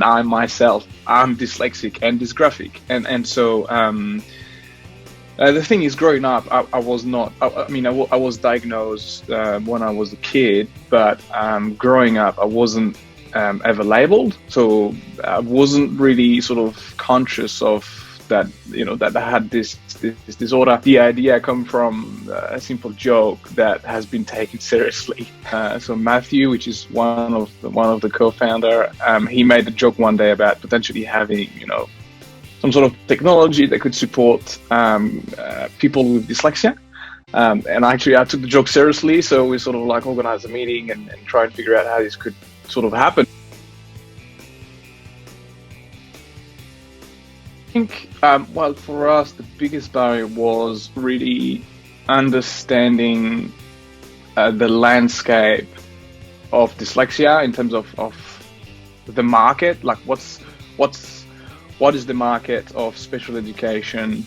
I myself, I'm dyslexic and dysgraphic, and so the thing is, growing up, I was not. I was diagnosed when I was a kid, but growing up, I wasn't ever labeled, so I wasn't really sort of conscious of that. That I had this disorder. The idea come from a simple joke that has been taken seriously. So Matthew, which is one of the co-founder, he made a joke one day about potentially having some sort of technology that could support people with dyslexia. And actually, I took the joke seriously, so we sort of like organized a meeting and try and figure out how this could sort of happen. I think, well, for us, the biggest barrier was really understanding the landscape of dyslexia in terms of the market, like what is the market of special education,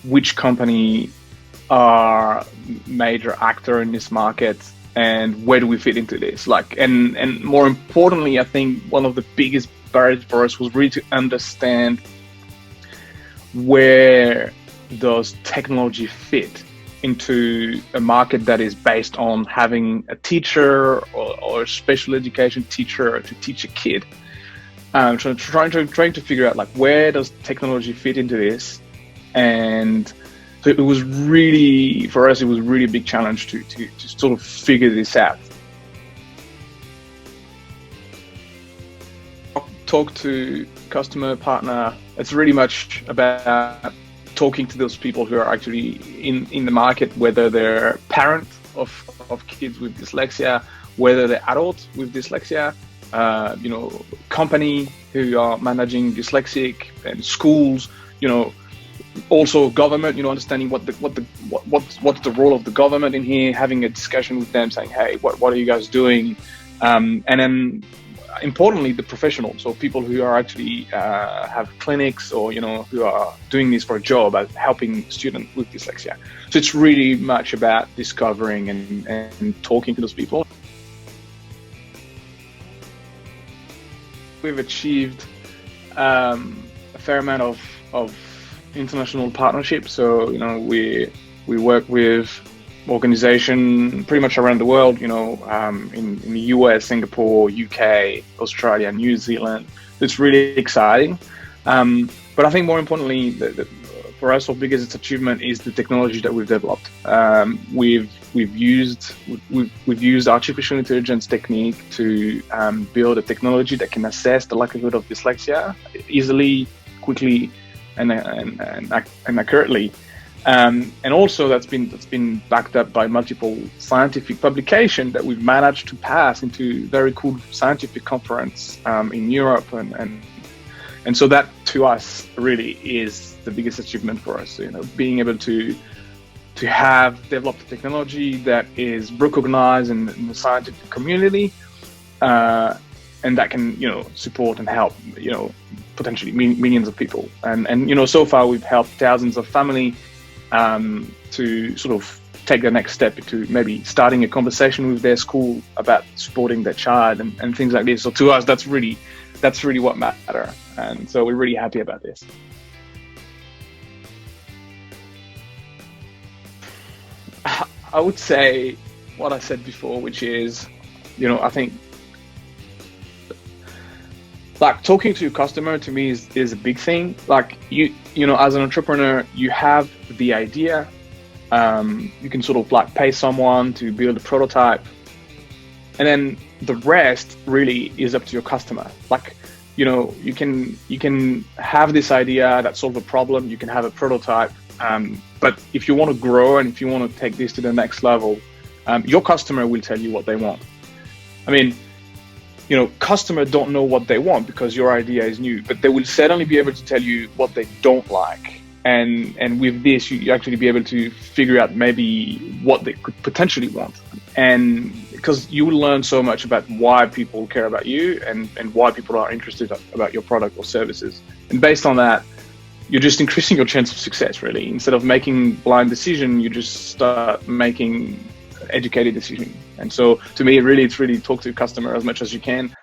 which company are major actor in this market, and where do we fit into this? And more importantly, I think one of the biggest barriers for us was really to understand where does technology fit into a market that is based on having a teacher or a special education teacher to teach a kid. So trying to figure out where does technology fit into this, and so it was really, for us, it was really a big challenge to sort of figure this out. Talk to customer, partner. It's really much about talking to those people who are actually in the market, whether they're parents of kids with dyslexia, whether they're adults with dyslexia. Company who are managing dyslexic, and schools, also government, understanding what's the role of the government in here, having a discussion with them, saying, hey, what are you guys doing? And then importantly, the professionals, so people who are actually have clinics or, who are doing this for a job at helping students with dyslexia. So it's really much about discovering and talking to those people. We've achieved a fair amount of international partnerships. So we work with organizations pretty much around the world. In the US, Singapore, UK, Australia, New Zealand. It's really exciting. But I think more importantly, for us, our biggest achievement is the technology that we've developed. We've used artificial intelligence technique to build a technology that can assess the likelihood of dyslexia easily, quickly, and accurately. And also that's been backed up by multiple scientific publications that we've managed to pass into very cool scientific conference in Europe, and so that to us really is the biggest achievement for us. Being able to have developed a technology that is recognized in the scientific community, and that can support and help potentially millions of people. And so far we've helped thousands of families to sort of take the next step into maybe starting a conversation with their school about supporting their child and things like this. So to us, that's really what matters. And so we're really happy about this. I would say what I said before, which is, I think talking to a customer to me is a big thing. As an entrepreneur, you have the idea, you can sort of pay someone to build a prototype, and then the rest really is up to your customer. You can have this idea that solves a problem, you can have a prototype, but if you want to grow and if you want to take this to the next level, your customer will tell you what they want. Customers don't know what they want because your idea is new, but they will certainly be able to tell you what they don't like. And with this, you actually be able to figure out maybe what they could potentially want. And because you will learn so much about why people care about you and why people are interested about your product or services. And based on that, you're just increasing your chance of success, really. Instead of making blind decision, you just start making educated decision. And so to me, it's really talk to the customer as much as you can.